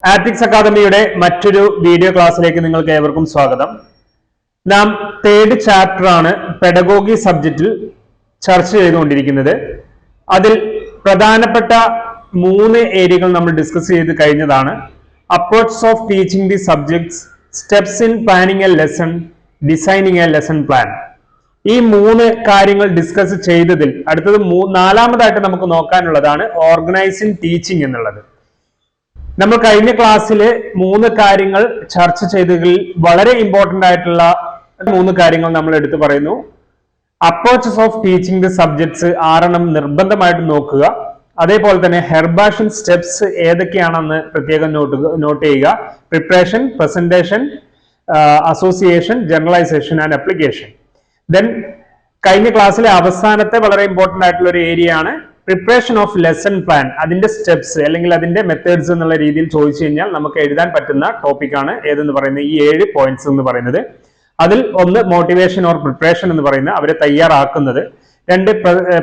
ആറ്റിക്സ് അക്കാദമിയുടെ മറ്റൊരു വീഡിയോ ക്ലാസ്സിലേക്ക് നിങ്ങൾക്ക് ഏവർക്കും സ്വാഗതം. നാം തേർഡ് ചാപ്റ്റർ ആണ് പെഡഗോഗി സബ്ജക്റ്റിൽ ചർച്ച ചെയ്തുകൊണ്ടിരിക്കുന്നത്. അതിൽ പ്രധാനപ്പെട്ട 3 ഏരിയകൾ നമ്മൾ ഡിസ്കസ് ചെയ്ത് കഴിഞ്ഞതാണ്. Approach of teaching the subjects, steps in planning a lesson, designing a lesson plan. ഈ 3 കാര്യങ്ങൾ ഡിസ്കസ് ചെയ്തതിൽ അടുത്തത് 4ാമതായിട്ട് നമുക്ക് നോക്കാനുള്ളതാണ് ഓർഗനൈസിങ് ടീച്ചിങ് എന്നുള്ളത്. നമ്മൾ കഴിഞ്ഞ ക്ലാസ്സിൽ 3 കാര്യങ്ങൾ ചർച്ച ചെയ്തതിൽ വളരെ ഇമ്പോർട്ടന്റ് ആയിട്ടുള്ള 3 കാര്യങ്ങൾ നമ്മൾ എടുത്തു പറയുന്നു. Approaches of teaching the subjects 6 നിർബന്ധമായിട്ട് നോക്കുക. അതേപോലെ തന്നെ ഹെർബാഷ്യൻ സ്റ്റെപ്സ് ഏതൊക്കെയാണെന്ന് പ്രത്യേകം നോട്ട് ചെയ്യുക. Preparation, presentation, association, generalisation and application. Then കഴിഞ്ഞ ക്ലാസ്സിലെ അവസാനത്തെ വളരെ ഇമ്പോർട്ടന്റ് ആയിട്ടുള്ള ഒരു ഏരിയ ആണ് പ്രിപ്പറേഷൻ ഓഫ് ലെസൺ പ്ലാൻ. അതിന്റെ സ്റ്റെപ്സ് അല്ലെങ്കിൽ അതിന്റെ മെത്തേഡ്സ് എന്നുള്ള രീതിയിൽ ചോദിച്ചു കഴിഞ്ഞാൽ നമുക്ക് എഴുതാൻ പറ്റുന്ന ടോപ്പിക്കാണ് ഏതെന്ന് പറയുന്നത് ഈ 7 പോയിന്റ്സ് എന്ന് പറയുന്നത്. അതിൽ ഒന്ന് മോട്ടിവേഷൻ ഓർ പ്രിപ്പറേഷൻ എന്ന് പറയുന്നത് അവരെ തയ്യാറാക്കുന്നത്, 2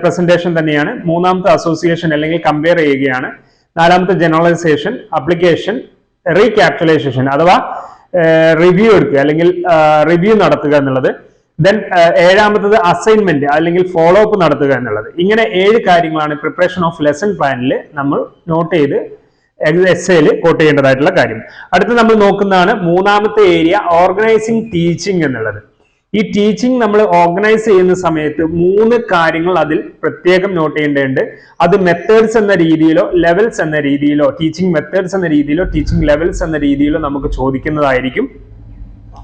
പ്രസന്റേഷൻ തന്നെയാണ്, 3ാമത്തെ അസോസിയേഷൻ അല്ലെങ്കിൽ കമ്പയർ ചെയ്യുകയാണ്, 4ാമത്തെ ജനറലൈസേഷൻ, അപ്ലിക്കേഷൻ, റീക്യാപ്ചുലേഷൻ അഥവാ റിവ്യൂ എടുക്കുക അല്ലെങ്കിൽ റിവ്യൂ നടത്തുക എന്നുള്ളത്. ദെൻ 7ാമത്തത് അസൈൻമെന്റ് അല്ലെങ്കിൽ ഫോളോ അപ്പ് നടത്തുക എന്നുള്ളത്. ഇങ്ങനെ 7 കാര്യങ്ങളാണ് പ്രിപ്പറേഷൻ ഓഫ് ലെസൺ പ്ലാനിൽ നമ്മൾ നോട്ട് ചെയ്ത് എസ്സേയിൽ കോട്ട് ചെയ്യേണ്ടതായിട്ടുള്ള കാര്യം. അടുത്ത് നമ്മൾ നോക്കുന്നതാണ് 3ാമത്തെ ഏരിയ ഓർഗനൈസിങ് ടീച്ചിങ് എന്നുള്ളത്. ഈ ടീച്ചിങ് നമ്മൾ ഓർഗനൈസ് ചെയ്യുന്ന സമയത്ത് 3 കാര്യങ്ങൾ അതിൽ പ്രത്യേകം നോട്ട് ചെയ്യേണ്ടതുണ്ട്. അത് മെത്തേഡ്സ് എന്ന രീതിയിലോ ലെവൽസ് എന്ന രീതിയിലോ, ടീച്ചിങ് മെത്തേഡ്സ് എന്ന രീതിയിലോ ടീച്ചിങ് ലെവൽസ് എന്ന രീതിയിലോ നമുക്ക് ചോദിക്കുന്നതായിരിക്കും.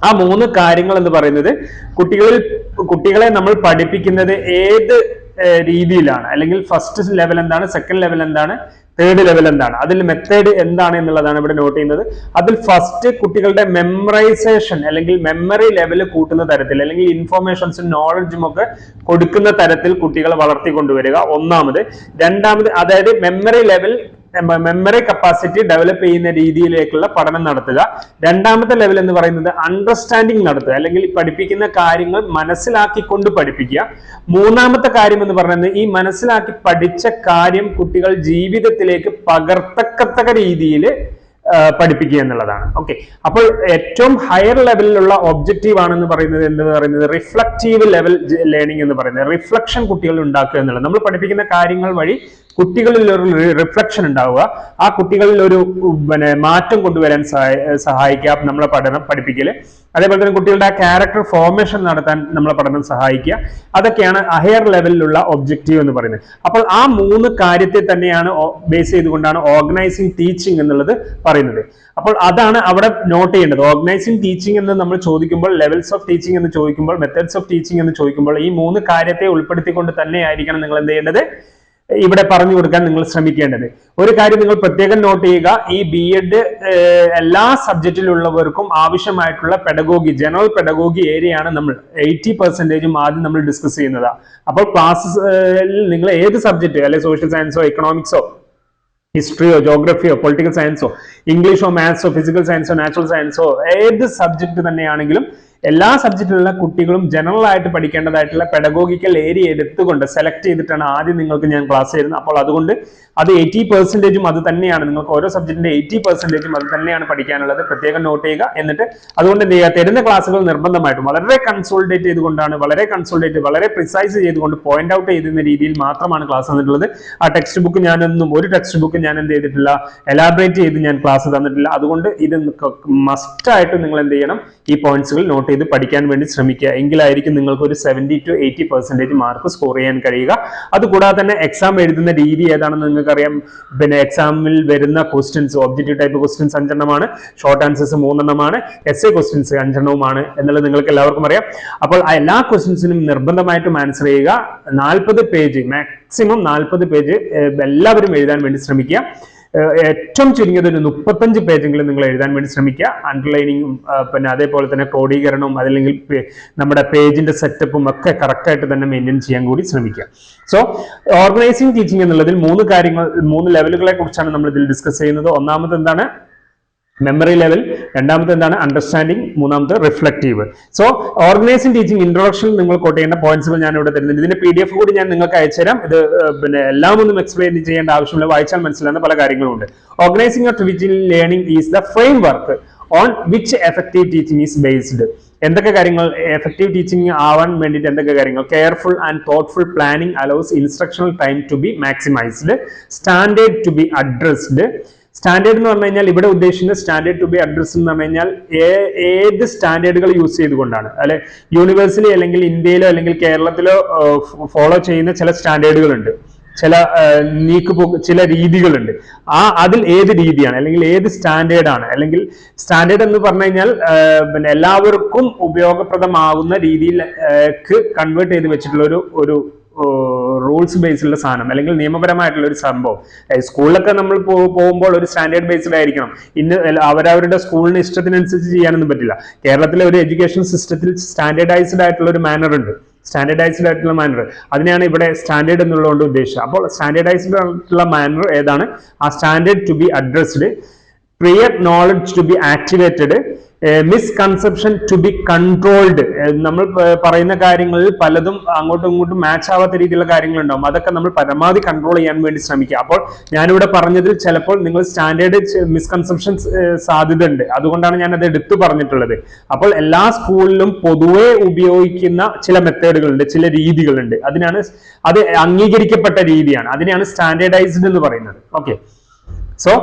ആ 3 കാര്യങ്ങൾ എന്ന് പറയുന്നത് കുട്ടികളെ നമ്മൾ പഠിപ്പിക്കുന്നത് ഏത് രീതിയിലാണ്, അല്ലെങ്കിൽ ഫസ്റ്റ് ലെവൽ എന്താണ്, സെക്കൻഡ് ലെവൽ എന്താണ്, തേർഡ് ലെവൽ എന്താണ്, അതിൽ മെത്തേഡ് എന്താണ് എന്നുള്ളതാണ് ഇവിടെ നോട്ട് ചെയ്യുന്നത്. അതിൽ ഫസ്റ്റ് കുട്ടികളുടെ മെമ്മറൈസേഷൻ അല്ലെങ്കിൽ മെമ്മറി ലെവൽ കൂട്ടുന്ന തരത്തിൽ അല്ലെങ്കിൽ ഇൻഫോർമേഷൻസും നോളജും ഒക്കെ കൊടുക്കുന്ന തരത്തിൽ കുട്ടികളെ വളർത്തിക്കൊണ്ടുവരിക ഒന്നാമത്. 2ാമത് അതായത് മെമ്മറി കപ്പാസിറ്റി ഡെവലപ്പ് ചെയ്യുന്ന രീതിയിലേക്കുള്ള പഠനം നടത്തുക. 2ാമത്തെ ലെവൽ എന്ന് പറയുന്നത് അണ്ടർസ്റ്റാൻഡിങ് നടത്തുക അല്ലെങ്കിൽ പഠിപ്പിക്കുന്ന കാര്യങ്ങൾ മനസ്സിലാക്കിക്കൊണ്ട് പഠിപ്പിക്കുക. 3ാമത്തെ കാര്യം എന്ന് പറയുന്നത് ഈ മനസ്സിലാക്കി പഠിച്ച കാര്യം കുട്ടികൾ ജീവിതത്തിലേക്ക് പകർത്തക്കത്തക്ക രീതിയിൽ പഠിപ്പിക്കുക എന്നുള്ളതാണ്. ഓക്കെ, അപ്പോൾ ഏറ്റവും ഹയർ ലെവലിലുള്ള ഒബ്ജക്റ്റീവ് ആണെന്ന് പറയുന്നത് റിഫ്ലക്റ്റീവ് ലെവൽ ലേണിംഗ് എന്ന് പറയുന്നത് റിഫ്ലക്ഷൻ കുട്ടികൾ ഉണ്ടാക്കുക എന്നുള്ളത്. നമ്മൾ പഠിപ്പിക്കുന്ന കാര്യങ്ങൾ വഴി കുട്ടികളിൽ ഒരു റിഫ്ലക്ഷൻ ഉണ്ടാവുക, ആ കുട്ടികളിൽ ഒരു മാറ്റം കൊണ്ടുവരാൻ സഹായിക്കുക നമ്മളെ പഠിപ്പിക്കല്. അതേപോലെ തന്നെ കുട്ടികളുടെ ആ ക്യാരക്ടർ ഫോർമേഷൻ നടത്താൻ നമ്മളെ പഠനം സഹായിക്കുക. അതൊക്കെയാണ് ഹയർ ലെവലിലുള്ള ഒബ്ജക്റ്റീവ് എന്ന് പറയുന്നത്. അപ്പോൾ ആ 3 കാര്യത്തെ തന്നെയാണ് ബേസ് ചെയ്തുകൊണ്ടാണ് ഓർഗനൈസിങ് ടീച്ചിങ് എന്നുള്ളത് പറയുന്നത്. അപ്പോൾ അതാണ് അവിടെ നോട്ട് ചെയ്യേണ്ടത്. ഓർഗനൈസിങ് ടീച്ചിങ് എന്ന് നമ്മൾ ചോദിക്കുമ്പോൾ, ലെവൽസ് ഓഫ് ടീച്ചിങ് എന്ന് ചോദിക്കുമ്പോൾ, മെത്തേഡ്സ് ഓഫ് ടീച്ചിങ് എന്ന് ചോദിക്കുമ്പോൾ ഈ 3 കാര്യത്തെ ഉൾപ്പെടുത്തിക്കൊണ്ട് തന്നെയായിരിക്കണം നിങ്ങൾ എന്ത് ചെയ്യേണ്ടത്, ഇവിടെ പറഞ്ഞു കൊടുക്കാൻ നിങ്ങൾ ശ്രമിക്കേണ്ടത്. ഒരു കാര്യം നിങ്ങൾ പ്രത്യേകം നോട്ട് ചെയ്യുക, ഈ BEd എല്ലാ സബ്ജക്റ്റിലുള്ളവർക്കും ആവശ്യമായിട്ടുള്ള പെഡഗോഗി, ജനറൽ പെഡഗോഗി ഏരിയയാണ് നമ്മൾ 80% ആദ്യം നമ്മൾ ഡിസ്കസ് ചെയ്യുന്നത്. അപ്പോൾ ക്ലാസ്സിൽ നിങ്ങൾ ഏത് സബ്ജക്റ്റ്, അല്ലെങ്കിൽ സോഷ്യൽ സയൻസോ എക്കണോമിക്സോ ഹിസ്റ്ററിയോ ജോഗ്രഫിയോ പൊളിറ്റിക്കൽ സയൻസോ ഇംഗ്ലീഷോ മാത്സോ ഫിസിക്കൽ സയൻസോ നാച്ചുറൽ സയൻസോ ഏത് സബ്ജക്ട് തന്നെയാണെങ്കിലും എല്ലാ സബ്ജക്റ്റിലുള്ള കുട്ടികളും ജനറൽ ആയിട്ട് പഠിക്കേണ്ടതായിട്ടുള്ള പെഡഗോഗിക്കൽ ഏരിയ എടുത്തുകൊണ്ട് സെലക്ട് ചെയ്തിട്ടാണ് ആദ്യം നിങ്ങൾക്ക് ഞാൻ ക്ലാസ് തരുന്നത്. അപ്പോൾ അതുകൊണ്ട് അത് 80% അത് തന്നെയാണ്. നിങ്ങൾക്ക് ഓരോ സബ്ജക്റ്റിന്റെ 80% അത് തന്നെയാണ് പഠിക്കാനുള്ളത്. പ്രത്യേകം നോട്ട് ചെയ്യുക. എന്നിട്ട് അതുകൊണ്ട് എന്ത് ചെയ്യുക, തരുന്ന ക്ലാസ്സുകൾ നിർബന്ധമായിട്ടും വളരെ കൺസോൾട്ടേറ്റ് ചെയ്തുകൊണ്ടാണ്, വളരെ പ്രിസൈസ് ചെയ്തുകൊണ്ട് പോയിന്റ് ഔട്ട് ചെയ്യുന്ന രീതിയിൽ മാത്രമാണ് ക്ലാസ് തന്നിട്ടുള്ളത്. ആ ടെക്സ്റ്റ് ബുക്ക് ഒരു ടെക്സ്റ്റ് ബുക്ക് ഞാൻ എന്ത് ചെയ്തിട്ടില്ല, എലാബറേറ്റ് ചെയ്ത് ഞാൻ ക്ലാസ് തന്നിട്ടില്ല. അതുകൊണ്ട് ഇത് മസ്റ്റ് ആയിട്ട് നിങ്ങൾ എന്ത് ചെയ്യണം, ഈ പോയിന്റ്സുകൾ നോട്ട് ചെയ്ത് പഠിക്കാൻ വേണ്ടി ശ്രമിക്കുക. എങ്കിലായിരിക്കും നിങ്ങൾക്ക് ഒരു 70 to 80% മാർക്ക് സ്കോർ ചെയ്യാൻ കഴിയുക. അതുകൂടാതെ തന്നെ എക്സാം എഴുതുന്ന രീതി ഏതാണെന്ന് നിങ്ങൾക്കറിയാം. പിന്നെ എക്സാമിൽ വരുന്ന ക്വസ്റ്റ്യൻസ്, ഒബ്ജക്റ്റീവ് ടൈപ്പ് ക്വസ്റ്റ്യൻസ് 5 എണ്ണമാണ്, ഷോർട്ട് ആൻസേഴ്സ് 3 എണ്ണമാണ്, എസ്സേ ക്വസ്റ്റ്യൻസ് 5 എണ്ണവുമാണ് എന്നുള്ളത് നിങ്ങൾക്ക് എല്ലാവർക്കും അറിയാം. അപ്പോൾ എല്ലാ ക്വസ്റ്റ്യൻസിനും നിർബന്ധമായിട്ടും ആൻസർ ചെയ്യുക. 40 പേജ്, മാക്സിമം 40 പേജ് എല്ലാവരും എഴുതാൻ വേണ്ടി ശ്രമിക്കുക. ഏറ്റവും ചുരുങ്ങിയത് ഒരു 35 പേജെങ്കിലും നിങ്ങൾ എഴുതാൻ വേണ്ടി ശ്രമിക്കുക. അണ്ടർലൈനിങ്ങും പിന്നെ അതേപോലെ തന്നെ ക്രോഡീകരണവും അതല്ലെങ്കിൽ നമ്മുടെ പേജിന്റെ സെറ്റപ്പും ഒക്കെ കറക്റ്റായിട്ട് തന്നെ മെയിൻറ്റെയിൻ ചെയ്യാൻ കൂടി ശ്രമിക്കുക. സോ ഓർഗനൈസിങ് ടീച്ചിങ് എന്നുള്ളതിൽ 3 കാര്യങ്ങൾ, 3 ലെവലുകളെ കുറിച്ചാണ് നമ്മൾ ഇതിൽ ഡിസ്കസ് ചെയ്യുന്നത്. ഒന്നാമത് എന്താണ്, മെമ്മറി ലെവൽ, രണ്ടാമത്തെ എന്താണ് അണ്ടർസ്റ്റാൻഡിങ്, മൂന്നാമത്തെ reflective. So organising teaching introduction നിങ്ങൾ കോട്ട് ചെയ്യേണ്ട പോയിന്റ്സുകൾ ഞാൻ ഇവിടെ തരുന്നുണ്ട്. ഇതിന്റെ PDF കൂടി ഞാൻ നിങ്ങൾക്ക് അയച്ചുതരാം. ഇത് പിന്നെ എല്ലാം ഒന്നും എക്സ്പ്ലെയിൻ ചെയ്യേണ്ട ആവശ്യമില്ല, വായിച്ചാൽ മനസ്സിലാകുന്ന പല കാര്യങ്ങളുണ്ട്. Organising of teaching learning is the framework on which effective teaching is based. എന്തൊക്കെ കാര്യങ്ങൾ എഫക്റ്റീവ് ടീച്ചിങ് ആവാൻ വേണ്ടിയിട്ട് എന്തൊക്കെ കാര്യങ്ങൾ? Careful and thoughtful planning allows instructional time to be maximised, standard to be addressed. Standard എന്ന് പറഞ്ഞു കഴിഞ്ഞാൽ ഇവിടെ ഉദ്ദേശിക്കുന്ന സ്റ്റാൻഡേർഡ് ടു ബി അഡ്രസ് എന്ന് പറഞ്ഞു കഴിഞ്ഞാൽ ഏത് സ്റ്റാൻഡേർഡുകൾ യൂസ് ചെയ്തുകൊണ്ടാണ്, അല്ലെ യൂണിവേഴ്സിറ്റി അല്ലെങ്കിൽ ഇന്ത്യയിലോ അല്ലെങ്കിൽ കേരളത്തിലോ ഫോളോ ചെയ്യുന്ന ചില സ്റ്റാൻഡേർഡുകൾ ഉണ്ട്, ചില ചില രീതികളുണ്ട്. അതിൽ ഏത് രീതിയാണ് അല്ലെങ്കിൽ ഏത് സ്റ്റാൻഡേർഡാണ്, അല്ലെങ്കിൽ സ്റ്റാൻഡേർഡ് എന്ന് പറഞ്ഞു കഴിഞ്ഞാൽ പിന്നെ എല്ലാവർക്കും ഉപയോഗപ്രദമാകുന്ന രീതിയിലേക്ക് കൺവേർട്ട് ചെയ്ത് വെച്ചിട്ടുള്ള ഒരു റൂൾസ് ബേസ്ഡുള്ള സാധനം അല്ലെങ്കിൽ നിയമപരമായിട്ടുള്ള ഒരു സംഭവം. സ്കൂളിലൊക്കെ നമ്മൾ പോകുമ്പോൾ ഒരു സ്റ്റാൻഡേർഡ് ബേസ്ഡ് ആയിരിക്കണം. അവരവരുടെ സ്കൂളിന് ഇഷ്ടത്തിനനുസരിച്ച് ചെയ്യാനൊന്നും പറ്റില്ല. കേരളത്തിലെ ഒരു എഡ്യൂക്കേഷൻ സിസ്റ്റത്തിൽ സ്റ്റാൻഡേർഡൈസ്ഡ് ആയിട്ടുള്ള ഒരു മാനർ ഉണ്ട്, സ്റ്റാൻഡേർഡൈസ്ഡ് ആയിട്ടുള്ള മാനർ. അതിനെയാണ് ഇവിടെ സ്റ്റാൻഡേർഡ് എന്നുള്ളതുകൊണ്ട് ഉദ്ദേശിച്ചത്. അപ്പോൾ സ്റ്റാൻഡേർഡൈസ്ഡ് ആയിട്ടുള്ള മാനർ ഏതാണ്? ആ standard to be addressed, prior knowledge to be activated, misconception to be controlled. നമ്മൾ പറയുന്ന കാര്യങ്ങളിൽ പലതും അങ്ങോട്ടും ഇങ്ങോട്ടും മാച്ച് ആവാത്ത രീതിയിലുള്ള കാര്യങ്ങളുണ്ടാവും. അതൊക്കെ നമ്മൾ പരമാവധി കൺട്രോൾ ചെയ്യാൻ വേണ്ടി ശ്രമിക്കുക. അപ്പോൾ ഞാനിവിടെ പറഞ്ഞതിൽ ചിലപ്പോൾ നിങ്ങൾ സ്റ്റാൻഡേർഡ് മിസ്കൺസെപ്ഷൻസ് സാധ്യത ഉണ്ട്, അതുകൊണ്ടാണ് ഞാൻ അത് എടുത്തു പറഞ്ഞിട്ടുള്ളത്. അപ്പോൾ എല്ലാ സ്കൂളിലും പൊതുവെ ഉപയോഗിക്കുന്ന ചില മെത്തേഡുകളുണ്ട്, ചില രീതികളുണ്ട്. അത് അംഗീകരിക്കപ്പെട്ട രീതിയാണ്, അതിനെയാണ് സ്റ്റാൻഡേർഡൈസ്ഡ് എന്ന് പറയുന്നത്. Okay, so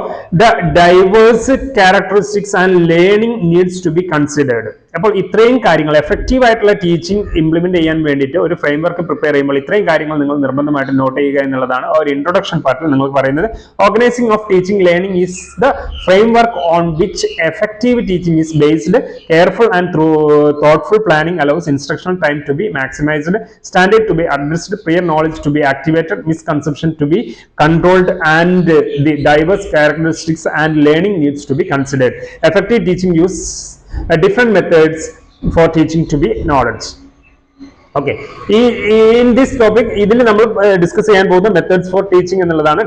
the diverse characteristics and learning needs to be considered. അപ്പോൾ ഇത്രയും കാര്യങ്ങൾ എഫക്റ്റീവ് ആയിട്ടുള്ള ടീച്ചിങ് ഇംപ്ലിമെന്റ് ചെയ്യാൻ വേണ്ടിയിട്ട് ഒരു ഫ്രെയിം വർക്ക് പ്രിപ്പയർ ചെയ്യുമ്പോൾ ഇത്രയും കാര്യങ്ങൾ നിങ്ങൾ നിർബന്ധമായിട്ട് നോട്ട് ചെയ്യുക എന്നുള്ളതാണ് ഒരു ഇൻട്രൊഡക്ഷൻ പാർട്ടിൽ നിങ്ങൾക്ക് പറയുന്നത്. Organising of teaching learning is the framework on which effective teaching is based, careful and thoughtful planning allows instructional time to be maximized, standard to be addressed, prior knowledge to be activated, misconception to be controlled, and the diverse characteristics and learning needs to be considered. Effective teaching use different methods for teaching to be knowledge. Okay, in this topic ഇതിൽ നമ്മൾ discuss ചെയ്യാൻ പോകുന്ന methods four teaching എന്നുള്ളതാണ്.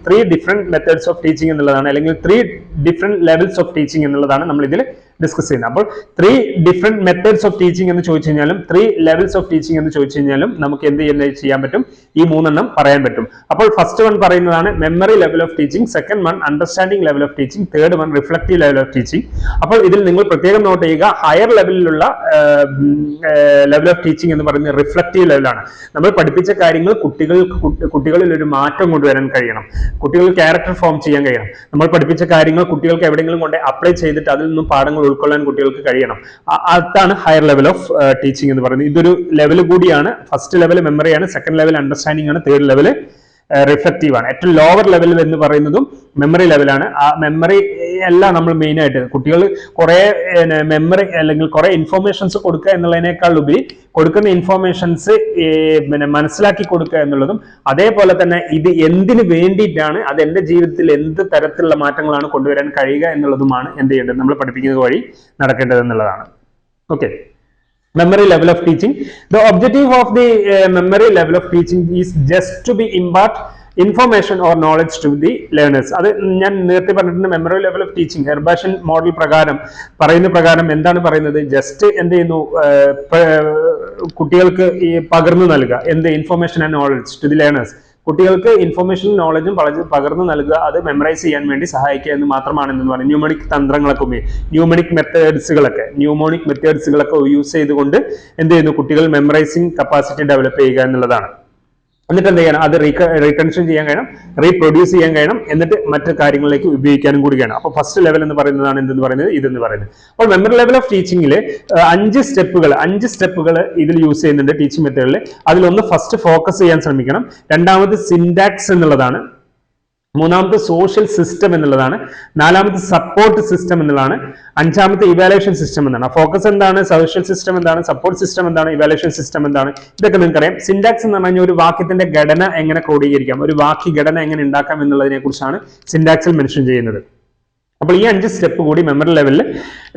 Three different methods of teaching എന്നുള്ളതാണ്, അല്ലെങ്കിൽ 3 different levels of teaching എന്നുള്ളതാണ് നമ്മൾ ഇതിൽ ഡിസ്കസ് ചെയ്യുന്നത്. അപ്പോൾ 3 ഡിഫറെന്റ് മെത്തേഡ്സ് ഓഫ് ടീച്ചിങ് എന്ന് ചോദിച്ചു കഴിഞ്ഞാലും 3 ലെവൽസ് ഓഫ് ടീച്ചിങ് എന്ന് ചോദിച്ചു കഴിഞ്ഞാലും നമുക്ക് എന്ത് ചെയ്യാൻ പറ്റും? ഈ 3 പറയാൻ പറ്റും. അപ്പോൾ ഫസ്റ്റ് വൺ പറയുന്നതാണ് memory level of teaching, second one understanding level of teaching, third one reflective level of teaching. അപ്പോൾ ഇതിൽ നിങ്ങൾ പ്രത്യേകം നോട്ട് ചെയ്യുക, ഹയർ ലെവലിലുള്ള ലെവൽ ഓഫ് ടീച്ചിങ് എന്ന് പറയുന്നത് റിഫ്ലക്റ്റീവ് ലെവലാണ്. നമ്മൾ പഠിപ്പിച്ച കാര്യങ്ങൾ കുട്ടികളിൽ ഒരു മാറ്റം കൊണ്ടുവരാൻ കഴിയണം, കുട്ടികൾ ക്യാരക്ടർ ഫോം ചെയ്യാൻ കഴിയണം. നമ്മൾ പഠിപ്പിച്ച കാര്യങ്ങൾ കുട്ടികൾക്ക് എവിടെയെങ്കിലും കൊണ്ട് അപ്ലൈ ചെയ്തിട്ട് അതിൽ നിന്നും പാഠങ്ങൾ ഉൾക്കൊള്ളാൻ കുട്ടികൾക്ക് കഴിയണം. അതാണ് ഹയർ ലെവൽ ഓഫ് ടീച്ചിങ് എന്ന് പറയുന്നത്. ഇതൊരു ലെവൽ കൂടിയാണ്. ഫസ്റ്റ് ലെവൽ മെമ്മറിയാണ്, സെക്കൻഡ് ലെവൽ അണ്ടർസ്റ്റാൻഡിംഗ് ആണ്, തേർഡ് ലെവൽ റിഫ്ലക്റ്റീവ് ആണ്. ഏറ്റവും ലോവർ ലെവൽ എന്ന് പറയുന്നതും മെമ്മറി ലെവലാണ്. ആ മെമ്മറി എല്ലാം നമ്മൾ മെയിൻ ആയിട്ട് കുട്ടികൾ കുറെ മെമ്മറി അല്ലെങ്കിൽ കുറെ ഇൻഫോർമേഷൻസ് കൊടുക്കുക എന്നുള്ളതിനേക്കാൾ ഉപരി കൊടുക്കുന്ന ഇൻഫോർമേഷൻസ് മനസ്സിലാക്കി കൊടുക്കുക എന്നുള്ളതും, അതേപോലെ തന്നെ ഇത് എന്തിനു വേണ്ടിയിട്ടാണ്, അത് എന്റെ ജീവിതത്തിൽ എന്ത് തരത്തിലുള്ള മാറ്റങ്ങളാണ് കൊണ്ടുവരാൻ കഴിയുക എന്നുള്ളതുമാണ് എന്ത് ചെയ്യേണ്ടത്, നമ്മൾ പഠിപ്പിക്കുന്നത് വഴി നടക്കേണ്ടത് എന്നുള്ളതാണ്. Okay, memory level of teaching. The objective of the memory level of teaching is just to be impart information or knowledge to the learners. അത് ഞാൻ നേരത്തെ പറഞ്ഞിട്ടുണ്ട്. Memory level of teaching Herbartian model പറയുന്ന പ്രകാരം എന്താണ് പറയുന്നത്? ജസ്റ്റ് എന്ത് ചെയ്യുന്നു, കുട്ടികൾക്ക് ഈ പകർന്നു നൽകുക എന്ത് information and knowledge to the learners. കുട്ടികൾക്ക് ഇൻഫോർമേഷനും നോളജും പകർന്നു നൽകുക, അത് മെമ്മറൈസ് ചെയ്യാൻ വേണ്ടി സഹായിക്കുക എന്ന് മാത്രമാണെന്ന് പറയും. ന്യൂമോണിക് തന്ത്രങ്ങളൊക്കെ ന്യൂമോണിക് മെത്തേഡ്സുകളൊക്കെ യൂസ് ചെയ്തുകൊണ്ട് എന്ത് ചെയ്യുന്നു, കുട്ടികൾ മെമ്മറൈസിങ് കപ്പാസിറ്റി ഡെവലപ്പ് ചെയ്യുക എന്നുള്ളതാണ്. എന്നിട്ട് എന്ത് ചെയ്യണം, അത് റീകൺഷൻ ചെയ്യാൻ കഴിയണം, റീപ്രൊഡ്യൂസ് ചെയ്യാൻ കഴിയണം, എന്നിട്ട് മറ്റു കാര്യങ്ങളിലേക്ക് ഉപയോഗിക്കാനും കൂടിയാണ്. അപ്പോൾ ഫസ്റ്റ് ലെവൽ എന്ന് പറയുന്നതാണ് എന്തെന്ന് പറയുന്നത്, ഇതെന്ന് പറയുന്നത്. അപ്പോൾ മെമ്മറി ലെവൽ ഓഫ് ടീച്ചിങ്ങിൽ 5 സ്റ്റെപ്പുകൾ ഇതിൽ യൂസ് ചെയ്യുന്നുണ്ട് ടീച്ചിങ് മെത്തേഡിൽ. അതിലൊന്ന് ഫസ്റ്റ് ഫോക്കസ് ചെയ്യാൻ ശ്രമിക്കണം, രണ്ടാമത് സിൻടാക്സ് എന്നുള്ളതാണ്, മൂന്നാമത്തെ സോഷ്യൽ സിസ്റ്റം എന്നുള്ളതാണ്, നാലാമത്തെ സപ്പോർട്ട് സിസ്റ്റം എന്നുള്ളതാണ്, അഞ്ചാമത്തെ ഇവാലുവേഷൻ സിസ്റ്റം എന്നാണ്. ഫോക്കസ് എന്താണ്, സോഷ്യൽ സിസ്റ്റം എന്താണ്, സപ്പോർട്ട് സിസ്റ്റം എന്താണ്, ഇവാലുവേഷൻ സിസ്റ്റം എന്താണ്, ഇതൊക്കെ നിങ്ങൾക്കറിയാം. സിൻടാക്സ് എന്ന് പറഞ്ഞാൽ ഒരു വാക്യത്തിന്റെ ഘടന എങ്ങനെ ക്രോഡീകരിക്കാം, ഒരു വാക്യ ഘടന എങ്ങനെ ഉണ്ടാക്കാം എന്നുള്ളതിനെ കുറിച്ചാണ് സിൻടാക്സിൽ മെൻഷൻ ചെയ്യുന്നത്. അപ്പോൾ ഈ 5 സ്റ്റെപ്പ് കൂടി മെമ്മറി ലെവലിൽ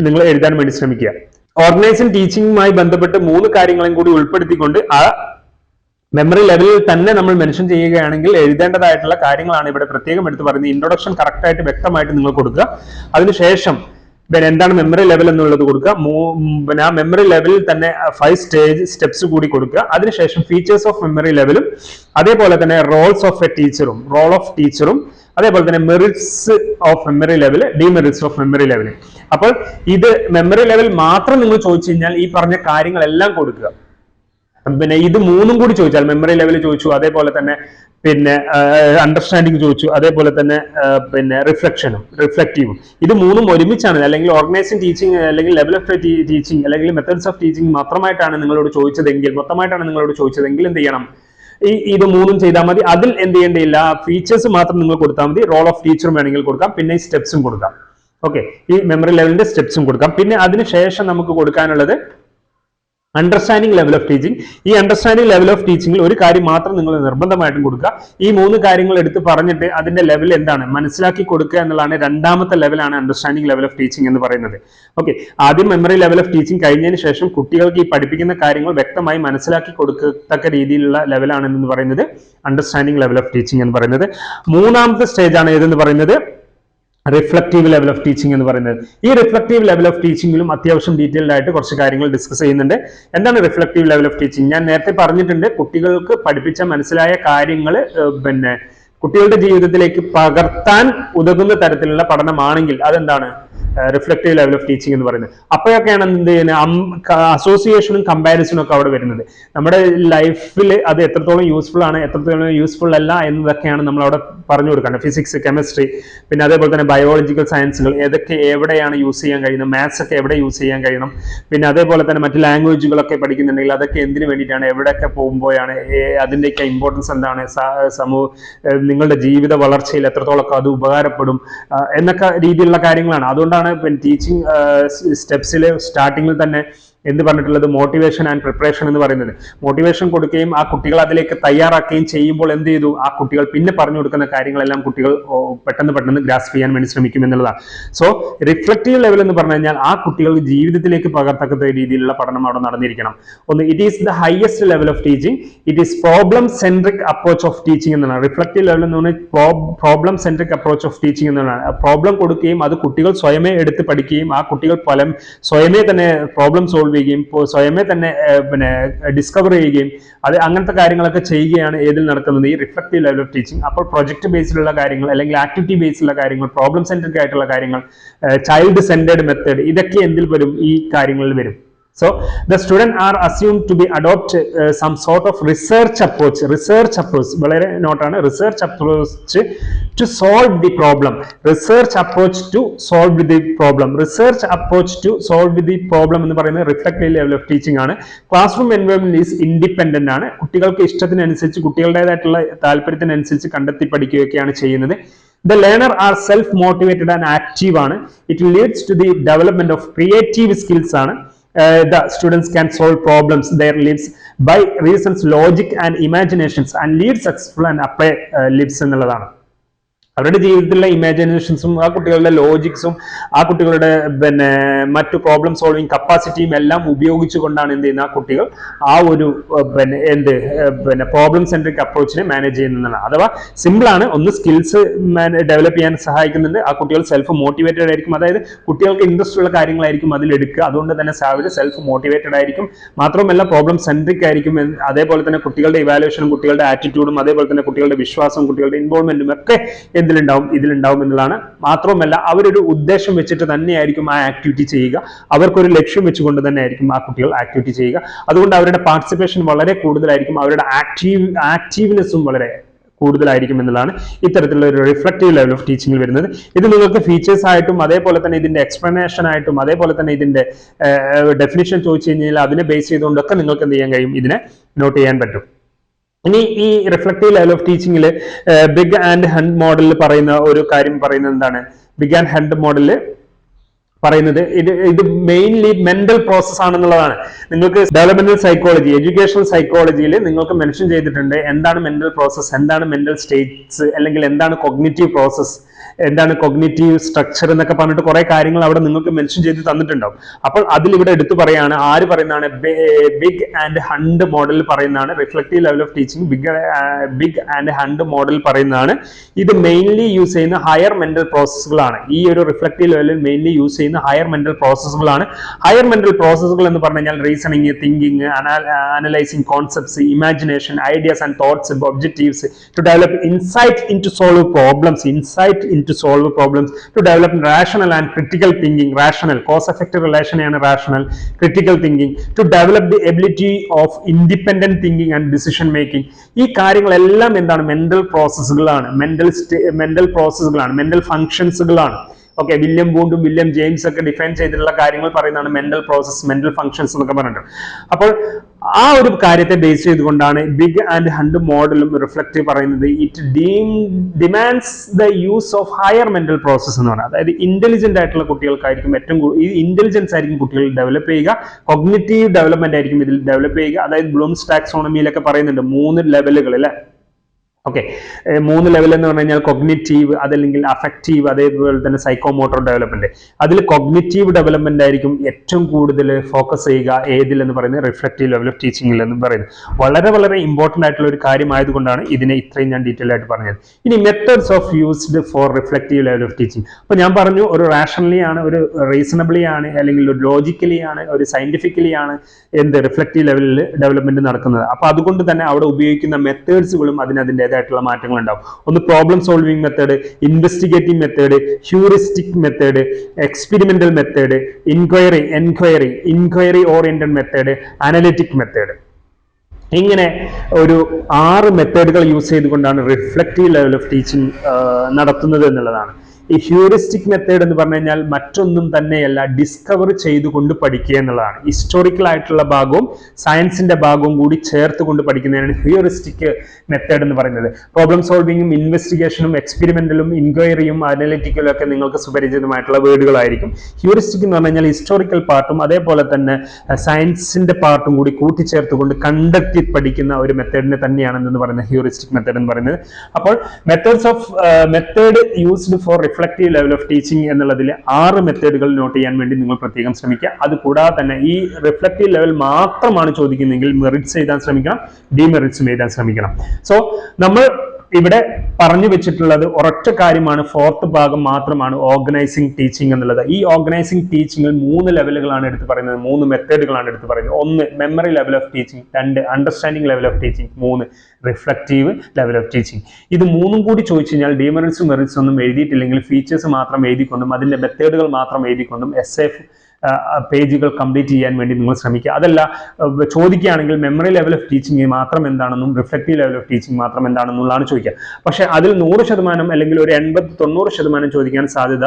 നിങ്ങൾ എഴുതാൻ വേണ്ടി ശ്രമിക്കുക. ഓർഗനൈസിംഗ് ടീച്ചിങ്ങുമായി ബന്ധപ്പെട്ട് 3 കാര്യങ്ങളും കൂടി ഉൾപ്പെടുത്തിക്കൊണ്ട് ആ മെമ്മറി ലെവലിൽ തന്നെ നമ്മൾ മെൻഷൻ ചെയ്യുകയാണെങ്കിൽ എഴുതേണ്ടതായിട്ടുള്ള കാര്യങ്ങളാണ് ഇവിടെ പ്രത്യേകം എടുത്ത് പറയുന്നത്. ഇൻട്രൊഡക്ഷൻ കറക്റ്റ് ആയിട്ട് വ്യക്തമായിട്ട് നിങ്ങൾ കൊടുക്കുക. അതിനുശേഷം പിന്നെ എന്താണ് മെമ്മറി ലെവൽ എന്നുള്ളത് കൊടുക്കുക. പിന്നെ ആ മെമ്മറി ലെവലിൽ തന്നെ 5 സ്റ്റെപ്സ് കൂടി കൊടുക്കുക. അതിനുശേഷം ഫീച്ചേഴ്സ് ഓഫ് മെമ്മറി ലെവലും അതേപോലെ തന്നെ റോൾസ് ഓഫ് എ ടീച്ചറും, റോൾ ഓഫ് ടീച്ചറും അതേപോലെ തന്നെ merits of memory level, demerits of memory level. അപ്പോൾ ഇത് മെമ്മറി ലെവൽ മാത്രം നിങ്ങൾ ചോദിച്ചു കഴിഞ്ഞാൽ ഈ പറഞ്ഞ കാര്യങ്ങളെല്ലാം കൊടുക്കുക. പിന്നെ ഇത് മൂന്നും കൂടി ചോദിച്ചാൽ മെമ്മറി ലെവൽ ചോദിച്ചു, അതേപോലെ തന്നെ പിന്നെ അണ്ടർസ്റ്റാൻഡിങ് ചോദിച്ചു, അതേപോലെ തന്നെ പിന്നെ റിഫ്ലക്റ്റീവും, ഇത് മൂന്നും ഒരുമിച്ചാണ്. അല്ലെങ്കിൽ ഓർഗനൈസിംഗ് ടീച്ചിങ് അല്ലെങ്കിൽ ലെവൽ ഓഫ് ടീച്ചിങ് അല്ലെങ്കിൽ മെത്തേഡ്സ് ഓഫ് ടീച്ചിങ് മാത്രമായിട്ടാണ് നിങ്ങളോട് ചോദിച്ചതെങ്കിൽ, മൊത്തമായിട്ടാണ് നിങ്ങളോട് ചോദിച്ചതെങ്കിൽ എന്ത് ചെയ്യണം? ഇത് മൂന്നും ചെയ്താൽ മതി. അതിൽ എന്ത് ചെയ്യേണ്ടിയില്ല, ഫീച്ചേഴ്സ് മാത്രം നിങ്ങൾ കൊടുത്താൽ മതി. റോൾ ഓഫ് ടീച്ചറും വേണമെങ്കിൽ കൊടുക്കാം, പിന്നെ ഈ സ്റ്റെപ്സും കൊടുക്കാം. ഓക്കെ, ഈ മെമ്മറി ലെവലിന്റെ സ്റ്റെപ്സും കൊടുക്കാം. പിന്നെ അതിനുശേഷം നമുക്ക് കൊടുക്കാനുള്ളത് അണ്ടർസ്റ്റാൻഡിംഗ് ലെവൽ ഓഫ് ടീച്ചിങ്. ഈ അണ്ടർസ്റ്റാൻഡിംഗ് ലെവൽ ഓഫ് ടീച്ചിങ്ങിൽ ഒരു കാര്യം മാത്രം നിങ്ങൾ നിർബന്ധമായിട്ടും കൊടുക്കുക. ഈ 3 കാര്യങ്ങൾ എടുത്ത് പറഞ്ഞിട്ട് അതിന്റെ ലെവൽ എന്താണ് മനസ്സിലാക്കി കൊടുക്കുക എന്നുള്ളതാണ് രണ്ടാമത്തെ ലെവലാണ് അണ്ടർസ്റ്റാൻഡിംഗ് ലെവൽ ഓഫ് ടീച്ചിങ് എന്ന് പറയുന്നത്. ഓക്കെ, ആദ്യം മെമ്മറി ലെവൽ ഓഫ് ടീച്ചിങ് കഴിഞ്ഞതിന് ശേഷം കുട്ടികൾക്ക് ഈ പഠിപ്പിക്കുന്ന കാര്യങ്ങൾ വ്യക്തമായി മനസ്സിലാക്കി കൊടുക്കത്തക്ക രീതിയിലുള്ള ലെവലാണ് എന്ന് പറയുന്നത് അണ്ടർസ്റ്റാൻഡിംഗ് ലെവൽ ഓഫ് ടീച്ചിങ് എന്ന് പറയുന്നത്. മൂന്നാമത്തെ സ്റ്റേജ് ആണ് ഏതെന്ന് പറയുന്നത് റിഫ്ലക്റ്റീവ് ലെവൽ ഓഫ് ടീച്ചിങ് എന്ന് പറയുന്നത്. ഈ റിഫ്ലക്റ്റീവ് ലെവൽ ഓഫ് ടീച്ചിങ്ങിലും അത്യാവശ്യം ഡീറ്റെയിൽഡ് ആയിട്ട് കുറച്ച് കാര്യങ്ങൾ ഡിസ്കസ് ചെയ്യുന്നുണ്ട്. എന്താണ് റിഫ്ലക്റ്റീവ് ലെവൽ ഓഫ് ടീച്ചിങ്? ഞാൻ നേരത്തെ പറഞ്ഞിട്ടുണ്ട്, കുട്ടികൾക്ക് പഠിപ്പിച്ച മനസ്സിലായ കാര്യങ്ങൾ പിന്നെ കുട്ടികളുടെ ജീവിതത്തിലേക്ക് പകർത്താൻ ഉതകുന്ന തരത്തിലുള്ള പഠനമാണെങ്കിൽ അതെന്താണ് റിഫ്ലക്റ്റീവ് ലെവൽ ഓഫ് ടീച്ചിങ് എന്ന് പറയുന്നത്. അപ്പോഴൊക്കെയാണ് എന്ത് ചെയ്യുന്നത്, അസോസിയേഷനും കമ്പാരിസണും ഒക്കെ അവിടെ വരുന്നത്. നമ്മുടെ ലൈഫിൽ അത് എത്രത്തോളം യൂസ്ഫുൾ ആണ്, എത്രത്തോളം യൂസ്ഫുൾ അല്ല എന്നതൊക്കെയാണ് നമ്മൾ അവിടെ പറഞ്ഞു കൊടുക്കേണ്ടത്. ഫിസിക്സ്, കെമിസ്ട്രി, പിന്നെ അതേപോലെ തന്നെ ബയോളജിക്കൽ സയൻസുകൾ ഏതൊക്കെ എവിടെയാണ് യൂസ് ചെയ്യാൻ കഴിയുന്നത്, മാത്സ് ഒക്കെ എവിടെ യൂസ് ചെയ്യാൻ കഴിയണം, പിന്നെ അതേപോലെ തന്നെ മറ്റ് ലാംഗ്വേജുകളൊക്കെ പഠിക്കുന്നുണ്ടെങ്കിൽ അതൊക്കെ എന്തിനു വേണ്ടിയിട്ടാണ്, എവിടെയൊക്കെ പോകുമ്പോഴാണ്, അതിൻ്റെയൊക്കെ ഇമ്പോർട്ടൻസ് എന്താണ്, നിങ്ങളുടെ ജീവിത വളർച്ചയിൽ എത്രത്തോളം അത് ഉപകാരപ്പെടും എന്നൊക്കെ രീതിയിലുള്ള കാര്യങ്ങളാണ്. അതുകൊണ്ടാണ് ടീച്ചിങ് സ്റ്റെപ്സിൽ സ്റ്റാർട്ടിങ്ങിൽ തന്നെ എന്ത് പറഞ്ഞിട്ടുള്ളത്, മോട്ടിവേഷൻ ആൻഡ് പ്രിപ്പറേഷൻ എന്ന് പറയുന്നത്. മോട്ടിവേഷൻ കൊടുക്കുകയും ആ കുട്ടികൾ അതിലേക്ക് തയ്യാറാക്കുകയും ചെയ്യുമ്പോൾ എന്ത് ചെയ്തു, ആ കുട്ടികൾ പിന്നെ പറഞ്ഞു കൊടുക്കുന്ന കാര്യങ്ങളെല്ലാം കുട്ടികൾ പെട്ടെന്ന് ഗ്രാസ്പ് ചെയ്യാൻ വേണ്ടി ശ്രമിക്കും എന്നുള്ളതാണ്. സോ റിഫ്ലക്റ്റീവ് ലെവൽ എന്ന് പറഞ്ഞു കഴിഞ്ഞാൽ ആ കുട്ടികൾക്ക് ജീവിതത്തിലേക്ക് പകർത്തക്ക രീതിയിലുള്ള പഠനം അവിടെ നടന്നിരിക്കണം. ഒന്ന്, it is the highest level of teaching. It is problem centric approach of teaching എന്നാണ്. റിഫ്ലക്റ്റീവ് ലെവൽ എന്ന് പറഞ്ഞാൽ problem centric approach of teaching എന്നാണ്. പ്രോബ്ലം കൊടുക്കുകയും അത് കുട്ടികൾ സ്വയമേ എടുത്ത് പഠിക്കുകയും ആ കുട്ടികൾ സ്വയമേ തന്നെ പ്രോബ്ലം സോൾവ് ചെയ്യുകയും സ്വയമേ തന്നെ പിന്നെ ഡിസ്കവർ ചെയ്യുകയും അത് അങ്ങനത്തെ കാര്യങ്ങളൊക്കെ ചെയ്യുകയാണ് ഏതിൽ നടക്കുന്നത്, ഈ റിഫ്ലക്റ്റീവ് ലെവൽ ഓഫ് ടീച്ചിങ്. അപ്പോൾ പ്രൊജക്ട് ബേസിലുള്ള കാര്യങ്ങൾ അല്ലെങ്കിൽ ആക്ടിവിറ്റി ബേസിലുള്ള കാര്യങ്ങൾ, പ്രോബ്ലം സെൻട്രിക് ആയിട്ടുള്ള കാര്യങ്ങൾ, ചൈൽഡ് സെന്റേർഡ് മെത്തേഡ്, ഇതൊക്കെ എന്തിൽ വരും, ഈ കാര്യങ്ങളിൽ വരും. So the students are assumed to be adopt some sort of research approach വളരെ നോട്ടാണ്, research approach to solve the problem, research approach to solve the problem, research approach to solve the problem എന്ന് പറയുന്നത് reflective level of teaching ആണ്. Class room environment is independent ആണ്. കുട്ടികൾക്ക് ഇഷ്ടത്തിനനുസരിച്ച് കുട്ടികളുടേതായിട്ടുള്ള താല്പര്യത്തിനനുസരിച്ച് കണ്ടെത്തി പഠിക്കുകയൊക്കെയാണ് ചെയ്യുന്നത്. The learner are self-motivated and active ആണ്. It leads to the development of creative skills ആണ്. The students can solve problems their lives by reasons, logic and imaginations and lead successful and apply lives എന്നുള്ളതാണ്. അവരുടെ ജീവിതത്തിലുള്ള ഇമാജിനേഷൻസും ആ കുട്ടികളുടെ ലോജിക്സും ആ കുട്ടികളുടെ പിന്നെ മറ്റു പ്രോബ്ലം സോൾവിങ് കപ്പാസിറ്റിയും എല്ലാം ഉപയോഗിച്ചുകൊണ്ടാണ് എന്ത് ചെയ്യുന്നത്, ആ കുട്ടികൾ ആ ഒരു പിന്നെ പ്രോബ്ലം സെൻട്രിക് അപ്രോച്ചിനെ മാനേജ് ചെയ്യുന്നതാണ്. അഥവാ സിമ്പിളാണ്, ഒന്ന് സ്കിൽസ് ഡെവലപ്പ് ചെയ്യാൻ സഹായിക്കുന്നുണ്ട്. ആ കുട്ടികൾ സെൽഫ് മോട്ടിവേറ്റഡ് ആയിരിക്കും, അതായത് കുട്ടികൾക്ക് ഇൻട്രസ്റ്റ് ഉള്ള കാര്യങ്ങളായിരിക്കും അതിലെടുക്കുക. അതുകൊണ്ട് തന്നെ അവർ സെൽഫ് മോട്ടിവേറ്റഡ് ആയിരിക്കും. മാത്രമല്ല പ്രോബ്ലം സെൻട്രിക് ആയിരിക്കും. അതേപോലെ തന്നെ കുട്ടികളുടെ ഇവാലുവേഷനും കുട്ടികളുടെ ആറ്റിറ്റ്യൂഡും അതേപോലെ തന്നെ കുട്ടികളുടെ വിശ്വാസവും കുട്ടികളുടെ ഇൻവോൾവ്മെന്റും ഒക്കെ ഇതിലുണ്ടാവും എന്നുള്ളതാണ്. മാത്രമല്ല അവരൊരു ഉദ്ദേശം വെച്ചിട്ട് തന്നെയായിരിക്കും ആ ആക്ടിവിറ്റി ചെയ്യുക. അവർക്കൊരു ലക്ഷ്യം വെച്ചുകൊണ്ട് തന്നെ ആയിരിക്കും ആ കുട്ടികൾ ആക്ടിവിറ്റി ചെയ്യുക. അതുകൊണ്ട് അവരുടെ പാർട്ടിസിപ്പേഷൻ വളരെ കൂടുതലായിരിക്കും, അവരുടെ ആക്റ്റീവ്നെസ്സും വളരെ കൂടുതലായിരിക്കും എന്നുള്ളതാണ് ഇത്തരത്തിലുള്ള ഒരു റിഫ്ലക്റ്റീവ് ലെവൽ ഓഫ് ടീച്ചിങ്ങിൽ വരുന്നത്. ഇത് നിങ്ങൾക്ക് ഫീച്ചേഴ്സ് ആയിട്ടും അതേപോലെ തന്നെ ഇതിന്റെ എക്സ്പ്ലനേഷൻ ആയിട്ടും അതേപോലെ തന്നെ ഇതിന്റെ ഡെഫിനിഷൻ ചോദിച്ചു കഴിഞ്ഞാൽ അതിനെ ബേസ് ചെയ്തുകൊണ്ടൊക്കെ നിങ്ങൾക്ക് എന്ത് ചെയ്യാൻ കഴിയും, ഇതിനെ നോട്ട് ചെയ്യാൻ പറ്റും. ഇനി ഈ റിഫ്ലക്റ്റീവ് ലെവൽ ഓഫ് ടീച്ചിങ്ങിൽ ബിഗ് ആൻഡ് ഹണ്ട് മോഡലിൽ പറയുന്ന ഒരു കാര്യം പറയുന്നത് എന്താണ്, ബിഗ് ആൻഡ് ഹണ്ട് മോഡലിൽ പറയുന്നത് ഇത് മെയിൻലി മെന്റൽ പ്രോസസ് ആണെന്നുള്ളതാണ്. നിങ്ങൾക്ക് ഡെവലപ്മെന്റൽ സൈക്കോളജി, എഡ്യൂക്കേഷണൽ സൈക്കോളജിയിൽ നിങ്ങൾക്ക് മെൻഷൻ ചെയ്തിട്ടുണ്ട് എന്താണ് മെന്റൽ പ്രോസസ്, എന്താണ് മെന്റൽ സ്റ്റേറ്റ്സ്, അല്ലെങ്കിൽ എന്താണ് കോഗ്നിറ്റീവ് പ്രോസസ് എന്താണ് കൊഗ്നിറ്റീവ് സ്ട്രക്ചർ എന്നൊക്കെ പറഞ്ഞിട്ട് കുറെ കാര്യങ്ങൾ അവിടെ നിങ്ങൾക്ക് മെൻഷൻ ചെയ്ത് തന്നിട്ടുണ്ടാവും. അപ്പോൾ അതിൽ ഇവിടെ എടുത്തു പറയാണ്, ആര് പറയുന്നതാണ്, ബിഗ് ആൻഡ് ഹണ്ട് മോഡൽ പറയുന്നതാണ്, reflective level of teaching Bigge and Hunt model പറയുന്നതാണ്. ഇത് മെയിൻലി യൂസ് ചെയ്യുന്ന ഹയർ മെന്റൽ പ്രോസസ്സുകളാണ്. ഈ ഒരു റിഫ്ലക്റ്റീവ് ലെവലിൽ മെയിൻലി യൂസ് ചെയ്യുന്ന ഹയർ മെന്റൽ പ്രോസസ്സുകളാണ്. ഹയർ മെന്റൽ പ്രോസസ്സുകൾ എന്ന് പറഞ്ഞു കഴിഞ്ഞാൽ reasoning, thinking, analysing concepts, imagination, ideas and thoughts, objectives, to develop insight in to solve problems, to develop rational and critical thinking, rational cause effect റിലേഷനെയാണ് rational, critical thinking, to develop the ability of independent thinking and decision making. ഈ കാര്യങ്ങളെല്ലാം എന്താണ്, mental പ്രോസസ്സുകളാണ്, mental പ്രോസസ്സുകളാണ്, mental ഫങ്ഷൻസുകളാണ്. Okay, William ബൂണ്ടും William James ഒക്കെ define ചെയ്തിട്ടുള്ള കാര്യങ്ങൾ പറയുന്നതാണ് മെന്റൽ പ്രോസസ്, മെന്റൽ ഫങ്ഷൻസ് എന്നൊക്കെ പറഞ്ഞിട്ട്. അപ്പോൾ ആ ഒരു കാര്യത്തെ ബേസ് ചെയ്തുകൊണ്ടാണ് ബിഗ് ആൻഡ് ഹണ്ട് മോഡലും റിഫ്ലക്റ്റീവ് പറയുന്നത്. It demands the use of higher mental process എന്ന് പറയുന്നത്. അതായത് ഇന്റലിജന്റ് ആയിട്ടുള്ള കുട്ടികൾക്കായിരിക്കും ഏറ്റവും ഈ ഇന്റലിജൻസ് ആയിരിക്കും കുട്ടികൾ ഡെവലപ്പ് ചെയ്യുക, കൊഗ്നിറ്റീവ് ഡെവലപ്മെന്റ് ആയിരിക്കും ഇതിൽ ഡെവലപ്പ് ചെയ്യുക. അതായത് ബ്ലൂംസ് ടാക്സോണമിയിലൊക്കെ പറയുന്നുണ്ട് 3 ലെവലുകൾ അല്ലെ. ഓക്കെ, 3 ലെവൽ എന്ന് പറഞ്ഞു കഴിഞ്ഞാൽ കൊഗ്നിറ്റീവ്, അതല്ലെങ്കിൽ അഫക്റ്റീവ്, അതേപോലെ തന്നെ സൈക്കോമോട്ടോർ ഡെവലപ്മെന്റ്. അതിൽ കൊഗ്നിറ്റീവ് ഡെവലപ്മെന്റ് ആയിരിക്കും ഏറ്റവും കൂടുതൽ ഫോക്കസ് ചെയ്യുക ഏതിലെന്ന് പറയുന്നത് റിഫ്ലക്റ്റീവ് ലെവൽ ഓഫ് ടീച്ചിങ്ങിൽ എന്ന് പറയുന്നത്. വളരെ വളരെ ഇമ്പോർട്ടന്റ് ആയിട്ടുള്ള ഒരു കാര്യമായതുകൊണ്ടാണ് ഇതിനെ ഇത്രയും ഞാൻ ഡീറ്റെയിൽ ആയിട്ട് പറഞ്ഞത്. ഇനി methods of used for reflective level of teaching. അപ്പൊ ഞാൻ പറഞ്ഞു, ഒരു റാഷണലി ആണ്, ഒരു റീസണബിളി ആണ്, അല്ലെങ്കിൽ ഒരു ലോജിക്കലി ആണ്, ഒരു സയന്റിഫിക്കലി ആണ് എന്ത് റിഫ്ലക്റ്റീവ് ലെവലിൽ ഡെവലപ്മെന്റ് നടക്കുന്നത്. അപ്പൊ അതുകൊണ്ട് തന്നെ അവിടെ ഉപയോഗിക്കുന്ന മെത്തേഡ്സുകളും അതിൻ്റെതായിട്ടുള്ള മാറ്റങ്ങൾ ഉണ്ടാവും. ഒന്ന് problem solving method, investigative method, heuristic method, experimental method, inquiry oriented method, analytic method. ഇങ്ങനെ ഒരു 6 മെത്തേഡുകൾ യൂസ് ചെയ്തുകൊണ്ടാണ് റിഫ്ലക്റ്റീവ് ലെവൽ ഓഫ് ടീച്ചിങ് നടത്തുന്നത് എന്നുള്ളതാണ്. ഈ ഹ്യൂറിസ്റ്റിക് മെത്തേഡ് എന്ന് പറഞ്ഞു കഴിഞ്ഞാൽ മറ്റൊന്നും തന്നെയല്ല, ഡിസ്കവർ ചെയ്തുകൊണ്ട് പഠിക്കുക എന്നുള്ളതാണ്. ഹിസ്റ്റോറിക്കൽ ആയിട്ടുള്ള ഭാഗവും സയൻസിന്റെ ഭാഗവും കൂടി ചേർത്ത് കൊണ്ട് പഠിക്കുന്നതിനാണ് ഹ്യൂറിസ്റ്റിക് മെത്തേഡ് എന്ന് പറയുന്നത്. പ്രോബ്ലം സോൾവിങ്ങും ഇൻവെസ്റ്റിഗേഷനും എക്സ്പെരിമെന്റലും ഇൻക്വയറിയും അനലിറ്റിക്കലും ഒക്കെ നിങ്ങൾക്ക് സുപരിചിതമായിട്ടുള്ള വേർഡുകളായിരിക്കും. ഹ്യൂറിസ്റ്റിക് എന്ന് പറഞ്ഞു കഴിഞ്ഞാൽ ഹിസ്റ്റോറിക്കൽ പാർട്ടും അതേപോലെ തന്നെ സയൻസിന്റെ പാർട്ടും കൂടി കൂട്ടിച്ചേർത്തുകൊണ്ട് കണ്ടെത്തി പഠിക്കുന്ന ഒരു മെത്തേഡിനെ തന്നെയാണ് എന്ന് പറയുന്നത് ഹ്യൂറിസ്റ്റിക് മെത്തേഡ് എന്ന് പറയുന്നത്. അപ്പോൾ method used for reflective level of teaching എന്നുള്ളതിൽ 6 മെത്തേഡുകൾ നോട്ട് ചെയ്യാൻ വേണ്ടി നിങ്ങൾ പ്രത്യേകം ശ്രമിക്കുക. അത് കൂടാതെ തന്നെ ഈ റിഫ്ലക്റ്റീവ് ലെവൽ മാത്രമാണ് ചോദിക്കുന്നതെങ്കിൽ മെറിറ്റ്സ് എഴുതാൻ ശ്രമിക്കണം, ഡിമെറിറ്റ്സും എഴുതാൻ ശ്രമിക്കണം. സോ നമ്മൾ ഇവിടെ പറഞ്ഞു വെച്ചിട്ടുള്ളത് ഒരൊറ്റ കാര്യമാണ്, 4th ഭാഗം മാത്രമാണ് ഓർഗനൈസിങ് ടീച്ചിങ് എന്നുള്ളത്. ഈ ഓർഗനൈസിങ് ടീച്ചിങ്ങിൽ 3 ലെവലുകളാണ് എടുത്ത് പറയുന്നത്, 3 മെത്തേഡുകളാണ് എടുത്ത് പറയുന്നത്. 1 memory level of teaching, 2 understanding level of teaching, 3 reflective level of teaching. ഇത് 3ഉം കൂടി ചോദിച്ചു കഴിഞ്ഞാൽ ഡിമെറിറ്റ്സും മെറിറ്റ്സും ഒന്നും എഴുതിയിട്ടില്ലെങ്കിൽ ഫീച്ചേഴ്സ് മാത്രം എഴുതിക്കൊണ്ടും അതിന്റെ മെത്തേഡുകൾ മാത്രം എഴുതിക്കൊണ്ടും പേജുകൾ കംപ്ലീറ്റ് ചെയ്യാൻ വേണ്ടി നിങ്ങൾ ശ്രമിക്കുക. അതല്ല ചോദിക്കുകയാണെങ്കിൽ മെമ്മറി ലെവൽ ഓഫ് ടീച്ചിങ് മാത്രം എന്താണെന്നും റിഫ്ലക്റ്റീവ് ലെവൽ ഓഫ് ടീച്ചിങ് മാത്രം എന്താണെന്നുള്ളതാണ് ചോദിക്കുക. പക്ഷെ അതിൽ 100% അല്ലെങ്കിൽ ഒരു 80-90% ചോദിക്കാൻ സാധ്യത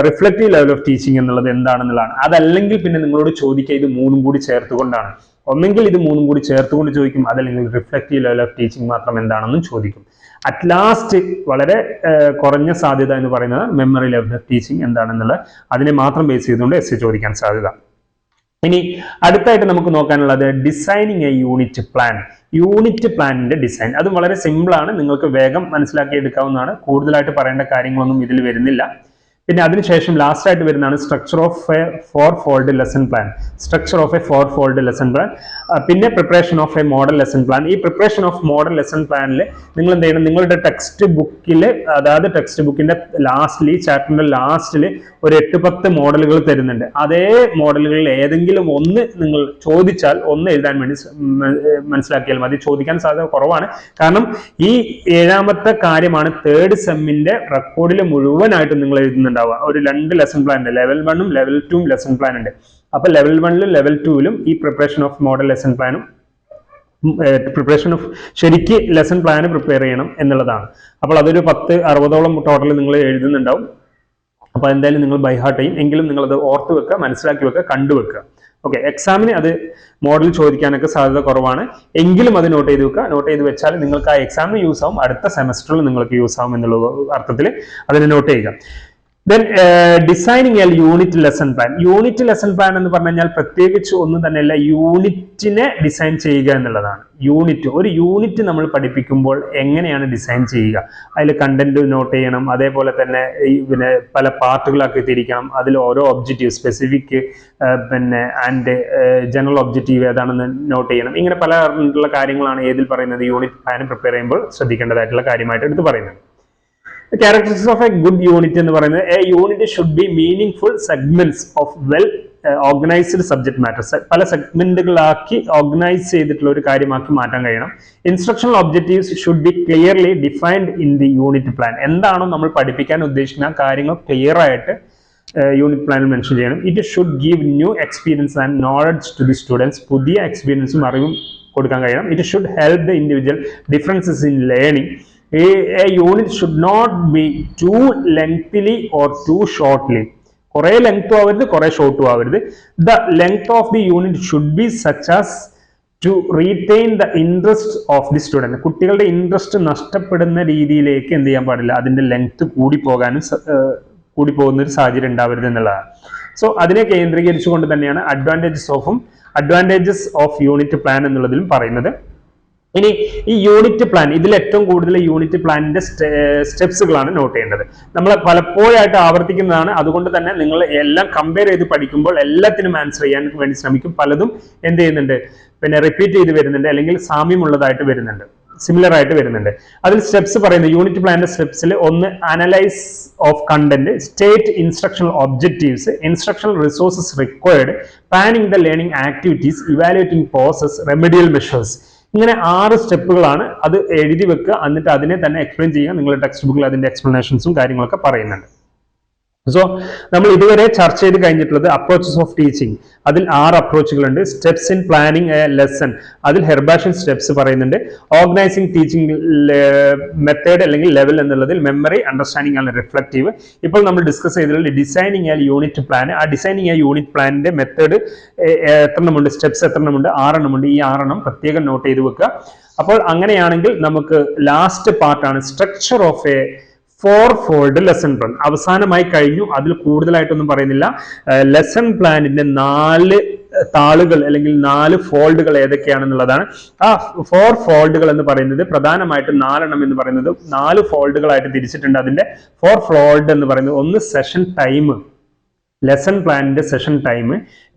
റിഫ്ലക്റ്റീവ് ലെവൽ ഓഫ് ടീച്ചിങ് എന്നുള്ളത് എന്താണെന്നുള്ളതാണ്. അതല്ലെങ്കിൽ പിന്നെ നിങ്ങളോട് ചോദിക്കുക ഇത് 3ഉം കൂടി ചേർത്തുകൊണ്ടാണ്. ഒന്നെങ്കിൽ ഇത് 3ഉം കൂടി ചേർത്തുകൊണ്ട് ചോദിക്കും, അതല്ലെങ്കിൽ റിഫ്ലക്റ്റീവ് ലെവൽ ഓഫ് ടീച്ചിങ് മാത്രം എന്താണെന്നും ചോദിക്കും. അറ്റ് ലാസ്റ്റ് വളരെ കുറഞ്ഞ സാധ്യത എന്ന് പറയുന്നത് മെമ്മറി ലെവൽ ഓഫ് ടീച്ചിങ് എന്താണെന്നുള്ളത് അതിനെ മാത്രം ബേസ് ചെയ്തുകൊണ്ട് എസ് ചോദിക്കാൻ സാധ്യത. ഇനി അടുത്തായിട്ട് നമുക്ക് നോക്കാനുള്ളത് designing a unit plan. Unit പ്ലാനിന്റെ ഡിസൈൻ അത് വളരെ സിമ്പിൾ ആണ്, നിങ്ങൾക്ക് വേഗം മനസ്സിലാക്കി എടുക്കാവുന്നതാണ്. കൂടുതലായിട്ട് പറയേണ്ട കാര്യങ്ങളൊന്നും ഇതിൽ വരുന്നില്ല. പിന്നെ അതിനുശേഷം ലാസ്റ്റ് ആയിട്ട് വരുന്നതാണ് structure of a four fold lesson plan. പിന്നെ preparation of a model lesson plan. ഈ പ്രിപ്പറേഷൻ ഓഫ് മോഡൽ ലെസൺ പ്ലാനിൽ നിങ്ങൾ എന്ത് ചെയ്യണം, നിങ്ങളുടെ ടെക്സ്റ്റ് ബുക്കിൽ, അതായത് ടെക്സ്റ്റ് ബുക്കിന്റെ ലാസ്റ്റിൽ, ഈ ചാപ്റ്ററിന്റെ ലാസ്റ്റിൽ ഒരു 8-10 മോഡലുകൾ തരുന്നുണ്ട്. അതേ മോഡലുകളിൽ ഏതെങ്കിലും ഒന്ന് നിങ്ങൾ ചോദിച്ചാൽ ഒന്ന് എഴുതാൻ വേണ്ടി മനസ്സിലാക്കിയാൽ മതി. ചോദിക്കാൻ സാധ്യത കുറവാണ്, കാരണം ഈ 7ാമത്തെ കാര്യമാണ് 3rd സെമ്മിന്റെ റെക്കോർഡിൽ മുഴുവനായിട്ടും നിങ്ങൾ എഴുതുന്നുണ്ടാവുക. ഒരു 2 ലെസൺ പ്ലാൻ ഉണ്ട്, ലെവൽ 1ഉം ലെവൽ 2ഉം ലെസൺ പ്ലാൻ ഉണ്ട്. അപ്പൊ ലെവൽ 1ലും ലെവൽ 2ലും ഈ പ്രിപ്പറേഷൻ ഓഫ് മോഡൽ ലെസൺ പ്ലാനും ശരിക്ക് ലെസൺ പ്ലാൻ പ്രിപ്പയർ ചെയ്യണം എന്നുള്ളതാണ്. അപ്പോൾ അതൊരു 10-60ഓളം ടോട്ടൽ നിങ്ങൾ എഴുതുന്നുണ്ടാവും. അപ്പൊ എന്തായാലും നിങ്ങൾ ബൈ ഹാർട്ട് ചെയ്യും, എങ്കിലും നിങ്ങൾ അത് ഓർത്ത് വെക്കുക, മനസ്സിലാക്കി വെക്കുക, കണ്ടുവെക്കുക. ഓക്കെ, എക്സാമിന് അത് മോഡൽ ചോദിക്കാനൊക്കെ സാധ്യത കുറവാണ്, എങ്കിലും അത് നോട്ട് ചെയ്ത് വെക്കുക. നോട്ട് ചെയ്ത് വെച്ചാൽ നിങ്ങൾക്ക് ആ എക്സാമിന് യൂസ് ആവും, അടുത്ത സെമസ്റ്ററിൽ നിങ്ങൾക്ക് യൂസ് ആവും എന്നുള്ള അർത്ഥത്തിൽ അതിനെ നോട്ട് ചെയ്യുക. Then designing a unit lesson plan. Unit lesson plan എന്ന് പറഞ്ഞു കഴിഞ്ഞാൽ പ്രത്യേകിച്ച് ഒന്നും തന്നെയല്ല, യൂണിറ്റിനെ ഡിസൈൻ ചെയ്യുക എന്നുള്ളതാണ്. ഒരു യൂണിറ്റ് നമ്മൾ പഠിപ്പിക്കുമ്പോൾ എങ്ങനെയാണ് ഡിസൈൻ ചെയ്യുക, അതിൽ കണ്ടന്റ് നോട്ട് ചെയ്യണം, അതേപോലെ തന്നെ പിന്നെ പല പാർട്ടുകളാക്കി തിരിക്കണം, അതിൽ ഓരോ objective specific and general objective ഏതാണെന്ന് നോട്ട് ചെയ്യണം. ഇങ്ങനെ പല കാര്യങ്ങളാണ് ഏതിൽ പറയുന്നത്, യൂണിറ്റ് പ്ലാൻ പ്രിപ്പയർ ചെയ്യുമ്പോൾ ശ്രദ്ധിക്കേണ്ടതായിട്ടുള്ള കാര്യമായിട്ട് എടുത്ത് പറയുന്നത്. Characteristics of a good unit എന്ന് പറയുന്നത്, a unit should be meaningful segments of well organized subject matters. പല സെഗ്മെന്റുകളാക്കി ഓർഗനൈസ് ചെയ്തിട്ടുള്ള ഒരു കാര്യമാക്കി മാറ്റാൻ കഴിയണം. Instructional objectives should be clearly defined in the unit plan. എന്താണോ നമ്മൾ പഠിപ്പിക്കാൻ ഉദ്ദേശിക്കുന്ന കാര്യങ്ങൾ ക്ലിയർ ആയിട്ട് യൂണിറ്റ് പ്ലാനിൽ മെൻഷൻ ചെയ്യണം. It should give new experience and knowledge to the students. പുതിയ എക്സ്പീരിയൻസും അറിവും കൊടുക്കാൻ കഴിയണം. It should help the individual differences in learning. A unit should not be too lengthily or too shortly. കുറെ ലെങ്ത്തും ആവരുത്, കുറെ ഷോർട്ടും ആവരുത്. The length of the unit should be such as to retain the interest of the student. കുട്ടികളുടെ interest നഷ്ടപ്പെടുന്ന രീതിയിലേക്ക് എന്ത് ചെയ്യാൻ പാടില്ല, അതിന്റെ ലെങ്ത് കൂടി പോകുന്ന ഒരു സാഹചര്യം ഉണ്ടാവരുത് എന്നുള്ളതാണ്. സോ അതിനെ കേന്ദ്രീകരിച്ചുകൊണ്ട് തന്നെയാണ് അഡ്വാൻറ്റേജസ് ഓഫ് യൂണിറ്റ് പ്ലാൻ എന്നുള്ളതിലും പറയുന്നത്. ഇനി ഈ യൂണിറ്റ് പ്ലാൻ, ഇതിൽ ഏറ്റവും കൂടുതൽ യൂണിറ്റ് പ്ലാനിന്റെ സ്റ്റെപ്സുകളാണ് നോട്ട് ചെയ്യേണ്ടത്. നമ്മൾ പലപ്പോഴായിട്ട് ആവർത്തിക്കുന്നതാണ്. അതുകൊണ്ട് തന്നെ നിങ്ങൾ എല്ലാം കമ്പയർ ചെയ്ത് പഠിക്കുമ്പോൾ എല്ലാത്തിനും ആൻസർ ചെയ്യാൻ വേണ്ടി ശ്രമിക്കും. പലതും എന്ത് ചെയ്യുന്നുണ്ട്, റിപ്പീറ്റ് ചെയ്ത് വരുന്നുണ്ട്, അല്ലെങ്കിൽ സാമ്യമുള്ളതായിട്ട് വരുന്നുണ്ട്, സിമിലർ ആയിട്ട് വരുന്നുണ്ട്. അതിൽ സ്റ്റെപ്സ് പറയുന്നത്, യൂണിറ്റ് പ്ലാനിന്റെ സ്റ്റെപ്സിൽ ഒന്ന് analyse of content, state instructional objectives, instructional resources required, planning the learning activities, evaluating process, remedial measures. ഇങ്ങനെ 6 സ്റ്റെപ്പുകളാണ്. അത് എഴുതി വെക്കുക, എന്നിട്ട് അതിനെ തന്നെ എക്സ്പ്ലെയിൻ ചെയ്യുക. നിങ്ങളുടെ ടെക്സ്റ്റ് ബുക്കിൽ അതിന്റെ എക്സ്പ്ലനേഷൻസും കാര്യങ്ങളൊക്കെ പറയുന്നുണ്ട്. സോ നമ്മൾ ഇതുവരെ ചർച്ച ചെയ്ത് കഴിഞ്ഞിട്ടുള്ളത് അപ്രോച്ചസ് ഓഫ് ടീച്ചിങ്. അതിൽ 6 അപ്രോച്ചുകളുണ്ട്. Steps in planning a lesson, അതിൽ ഹെർബാഷ്യൻ സ്റ്റെപ്സ് പറയുന്നുണ്ട്. ഓർഗനൈസിങ് ടീച്ചിങ് മെത്തേഡ് അല്ലെങ്കിൽ ലെവൽ എന്നുള്ളതിൽ മെമ്മറി, അണ്ടർസ്റ്റാൻഡിങ് ആൻഡ് റിഫ്ലക്റ്റീവ്. ഇപ്പോൾ നമ്മൾ ഡിസ്കസ് ചെയ്തിട്ടുള്ള ഡിസൈനിങ് എ യൂണിറ്റ് പ്ലാൻ. ആ ഡിസൈനിങ് എ യൂണിറ്റ് പ്ലാനിന്റെ മെത്തേഡ് എത്രണ്ണമുണ്ട്, സ്റ്റെപ്സ് എത്രണ്ണമുണ്ട്, 6 എണ്ണമുണ്ട്. ഈ 6 എണ്ണം പ്രത്യേകം നോട്ട് ചെയ്ത് വെക്കുക. അപ്പോൾ അങ്ങനെയാണെങ്കിൽ നമുക്ക് ലാസ്റ്റ് പാർട്ടാണ് structure of A 4-fold lesson plan. അവസാനമായി കഴിഞ്ഞു. അതിൽ കൂടുതലായിട്ടൊന്നും പറയുന്നില്ല. ലെസൺ പ്ലാനിന്റെ 4 താളുകൾ അല്ലെങ്കിൽ 4 ഫോൾഡുകൾ ഏതൊക്കെയാണെന്നുള്ളതാണ്. ആ 4 ഫോൾഡുകൾ എന്ന് പറയുന്നത് പ്രധാനമായിട്ടും 4 എണ്ണം എന്ന് പറയുന്നത് 4 ഫോൾഡുകളായിട്ട് തിരിച്ചിട്ടുണ്ട്. അതിന്റെ 4 ഫോൾഡ് എന്ന് പറയുന്നത്, ഒന്ന് സെഷൻ ടൈം, ലെസൺ പ്ലാനിന്റെ സെഷൻ ടൈം.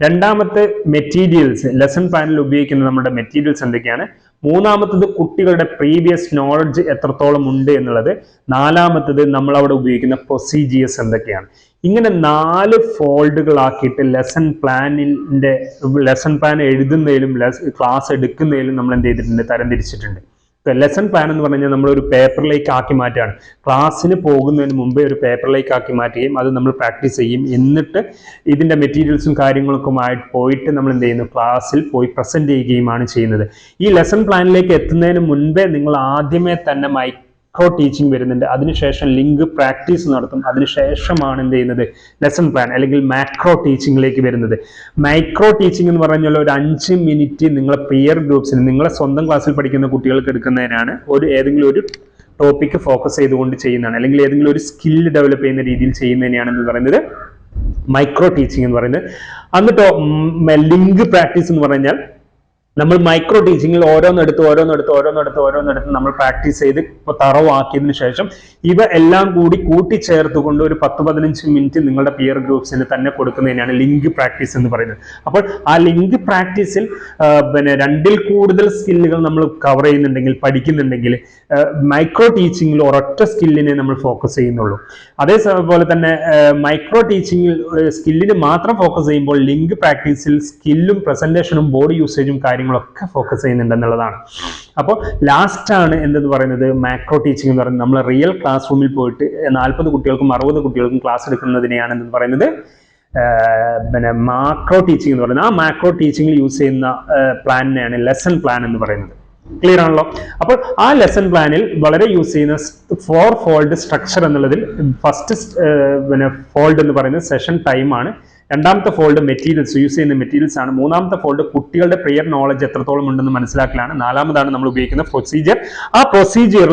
രണ്ടാമത്തെ മെറ്റീരിയൽസ്, ലെസൺ പ്ലാനിൽ ഉപയോഗിക്കുന്ന നമ്മുടെ മെറ്റീരിയൽസ് എന്തൊക്കെയാണ്. മൂന്നാമത്തത് കുട്ടികളുടെ പ്രീവിയസ് നോളജ് എത്രത്തോളം ഉണ്ട് എന്നുള്ളത്. നാലാമത്തത് നമ്മൾ അവിടെ ഉപയോഗിക്കുന്ന പ്രൊസീജിയേഴ്സ് എന്തൊക്കെയാണ്. ഇങ്ങനെ 4 ഫോൾഡുകളാക്കിയിട്ട് ലെസൺ പ്ലാൻ എഴുതുന്നതിലും ക്ലാസ് എടുക്കുന്നതിലും നമ്മൾ എന്ത് ചെയ്തിട്ടുണ്ട്, തരംതിരിച്ചിട്ടുണ്ട്. ലെസൺ പ്ലാൻ എന്ന് പറഞ്ഞാൽ നമ്മൾ ഒരു പേപ്പറിലേക്ക് ആക്കി മാറ്റുകയാണ്. ക്ലാസ്സിന് പോകുന്നതിന് മുമ്പേ ഒരു പേപ്പറിലേക്ക് ആക്കി മാറ്റുകയും അത് നമ്മൾ പ്രാക്ടീസ് ചെയ്യും. എന്നിട്ട് ഇതിന്റെ മെറ്റീരിയൽസും കാര്യങ്ങൾക്കുമായിട്ട് പോയിട്ട് നമ്മൾ എന്ത് ചെയ്യുന്നു, ക്ലാസ്സിൽ പോയി പ്രസന്റ് ചെയ്യുകയുമാണ് ചെയ്യുന്നത്. ഈ ലെസൺ പ്ലാനിലേക്ക് എത്തുന്നതിന് മുൻപേ നിങ്ങൾ ആദ്യമേ തന്നെ മൈക്രോ ടീച്ചിങ് വരുന്നുണ്ട്. അതിനുശേഷം ലിങ്ക് പ്രാക്ടീസ് നടത്തും. അതിനുശേഷമാണ് എന്ത് ചെയ്യുന്നത്, ലെസൺ പ്ലാൻ അല്ലെങ്കിൽ മാക്രോ ടീച്ചിങ്ങിലേക്ക് വരുന്നത്. മൈക്രോ ടീച്ചിങ് എന്ന് പറഞ്ഞാൽ ഒരു 5 മിനിറ്റ് നിങ്ങളെ പിയർ ഗ്രൂപ്പ്സിന്, നിങ്ങളെ സ്വന്തം ക്ലാസ്സിൽ പഠിക്കുന്ന കുട്ടികൾക്ക് എടുക്കുന്നതിനാണ്. ഏതെങ്കിലും ഒരു ടോപ്പിക്ക് ഫോക്കസ് ചെയ്തുകൊണ്ട് ചെയ്യുന്നതാണ്, അല്ലെങ്കിൽ ഏതെങ്കിലും ഒരു സ്കില്ല് ഡെവലപ്പ് ചെയ്യുന്ന രീതിയിൽ ചെയ്യുന്നതിനാണെന്ന് പറയുന്നത് മൈക്രോ ടീച്ചിങ് എന്ന് പറയുന്നത്. എന്നിട്ടോ ലിങ്ക് പ്രാക്ടീസ് എന്ന് പറഞ്ഞാൽ നമ്മൾ മൈക്രോ ടീച്ചിങ്ങിൽ ഓരോന്നെടുത്ത് നമ്മൾ പ്രാക്ടീസ് ചെയ്ത് തറവാക്കിയതിനു ശേഷം ഇവ എല്ലാം കൂടി കൂട്ടിച്ചേർത്തുകൊണ്ട് ഒരു 10-15 മിനിറ്റ് നിങ്ങളുടെ പിയർ ഗ്രൂപ്പ്സിന് തന്നെ കൊടുക്കുന്നതിനാണ് ലിങ്ക് പ്രാക്ടീസ് എന്ന് പറയുന്നത്. അപ്പോൾ ആ ലിങ്ക് പ്രാക്ടീസിൽ 2-ൽ കൂടുതൽ സ്കില്ലുകൾ നമ്മൾ കവർ ചെയ്യുന്നുണ്ടെങ്കിൽ, പഠിക്കുന്നുണ്ടെങ്കിൽ, മൈക്രോ ടീച്ചിങ്ങിൽ ഒരൊറ്റ സ്കില്ലിനെ നമ്മൾ ഫോക്കസ് ചെയ്യുന്നുള്ളൂ. അതേപോലെ തന്നെ മൈക്രോ ടീച്ചിങ്ങിൽ സ്കില്ലിന് മാത്രം ഫോക്കസ് ചെയ്യുമ്പോൾ ലിങ്ക് പ്രാക്ടീസിൽ സ്കില്ലും പ്രസന്റേഷനും ബോഡി യൂസേജും കാര്യങ്ങളൊക്കെ ഫോക്കസ് ചെയ്യുന്നുണ്ടെന്നുള്ളതാണ്. അപ്പോൾ ലാസ്റ്റ് ആണ് എന്തെന്ന് പറയുന്നത് മാക്രോ ടീച്ചിങ് എന്ന് പറയുന്നത്. നമ്മൾ റിയൽ ക്ലാസ് റൂമിൽ പോയിട്ട് 40 കുട്ടികൾക്കും 60 കുട്ടികൾക്കും ക്ലാസ് എടുക്കുന്നതിനെയാണ് എന്ന് പറയുന്നത് മാക്രോ ടീച്ചിങ് എന്ന് പറയുന്നത്. ആ മാക്രോ ടീച്ചിങ്ങിൽ യൂസ് ചെയ്യുന്ന പ്ലാനിനെയാണ് ലെസൺ പ്ലാൻ എന്ന് പറയുന്നത്. ക്ലിയർ ആണല്ലോ? അപ്പോൾ ആ ലെസൺ പ്ലാനിൽ വളരെ യൂസ് ചെയ്യുന്ന 4 ഫോൾഡ് സ്ട്രക്ചർ എന്നുള്ളതിൽ ഫസ്റ്റ് ഫോൾഡ് എന്ന് പറയുന്നത് സെഷൻ ടൈം ആണ്. രണ്ടാമത്തെ ഫോൾഡ് മെറ്റീരിയൽസ്, യൂസ് ചെയ്യുന്ന മെറ്റീരിയൽസ് ആണ്. മൂന്നാമത്തെ ഫോൾഡ് കുട്ടികളുടെ പ്രിയർ നോളജ് എത്രത്തോളം ഉണ്ടെന്ന് മനസ്സിലാക്കലാണ്. നാലാമതാണ് നമ്മൾ ഉപയോഗിക്കുന്ന പ്രൊസീജിയർ. ആ പ്രൊസീജിയർ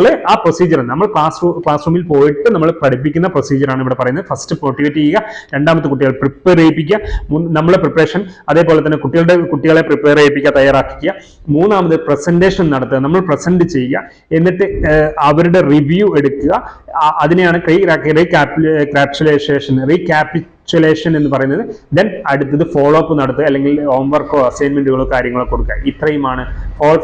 നമ്മൾ ക്ലാസ് റൂമിൽ പോയിട്ട് നമ്മൾ പഠിപ്പിക്കുന്ന പ്രൊസീജിയർ ആണ് ഇവിടെ പറയുന്നത്. ഫസ്റ്റ് മോട്ടിവേറ്റ് ചെയ്യുക, രണ്ടാമത്തെ കുട്ടികളെ പ്രിപ്പയർ ചെയ്യിപ്പിക്കുക, നമ്മളെ പ്രിപ്പറേഷൻ, അതേപോലെ തന്നെ കുട്ടികളെ പ്രിപ്പയർ ചെയ്യിപ്പിക്കുക, തയ്യാറാക്കുക. മൂന്നാമത് പ്രസന്റേഷൻ നടത്തുക, നമ്മൾ പ്രസന്റ് ചെയ്യുക, എന്നിട്ട് അവരുടെ റിവ്യൂ എടുക്കുക. അതിനെയാണ് റീക്യാപിറ്റുലേഷൻ എന്ന് പറയുന്നത്. ദെൻ അടുത്തത് ഫോളോ അപ്പ് നടത്തുക, അല്ലെങ്കിൽ ഹോംവർക്കോ അസൈൻമെന്റുകളോ കാര്യങ്ങളോ കൊടുക്കുക. ഇത്രയുമാണ്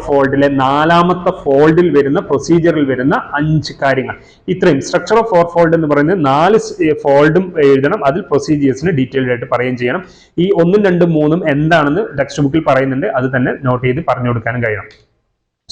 ഫോൾഡിലെ നാലാമത്തെ ഫോൾഡിൽ വരുന്ന പ്രൊസീജിയറിൽ വരുന്ന 5 കാര്യങ്ങൾ. ഇത്രയും സ്ട്രക്ചർ ഓഫ് 4 ഫോൾഡ് എന്ന് പറയുന്നത് 4 ഫോൾഡും എഴുതണം. അതിൽ പ്രൊസീജിയേഴ്സിന് ഡീറ്റെയിൽഡ് ആയിട്ട് പറയുകയും ചെയ്യണം. ഈ 1, 2, 3 എന്താണെന്ന് ടെക്സ്റ്റ് ബുക്കിൽ പറയുന്നുണ്ട്, അത് തന്നെ നോട്ട് ചെയ്ത് പറഞ്ഞു കൊടുക്കാനും കഴിയണം.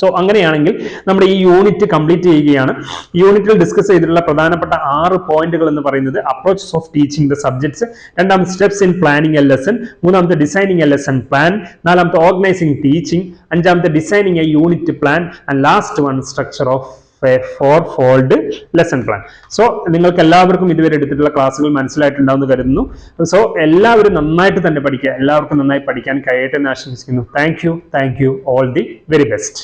സോ അങ്ങനെയാണെങ്കിൽ നമ്മുടെ ഈ യൂണിറ്റ് കംപ്ലീറ്റ് ചെയ്യുകയാണ്. യൂണിറ്റിൽ ഡിസ്കസ് ചെയ്തിട്ടുള്ള പ്രധാനപ്പെട്ട 6 പോയിന്റുകൾ എന്ന് പറയുന്നത് approaches of teaching the subjects, രണ്ടാമത്തെ steps in planning a lesson, മൂന്നാമത്തെ ഡിസൈനിങ് എ ലെസൺ പ്ലാൻ, നാലാമത്തെ ഓർഗനൈസിങ് ടീച്ചിങ്, അഞ്ചാമത്തെ designing a unit plan, and last one structure of 4 fold lesson plan. So നിങ്ങൾക്ക് എല്ലാവർക്കും ഇതുവരെ എടുത്തിട്ടുള്ള ക്ലാസ്സുകൾ മനസ്സിലായിട്ടുണ്ടാവുമെന്ന് കരുതുന്നു. സോ എല്ലാവരും നന്നായിട്ട് തന്നെ പഠിക്കുക, എല്ലാവർക്കും നന്നായി പഠിക്കാൻ കഴിയട്ടെ എന്ന് ആശംസിക്കുന്നു. Thank you all the very best.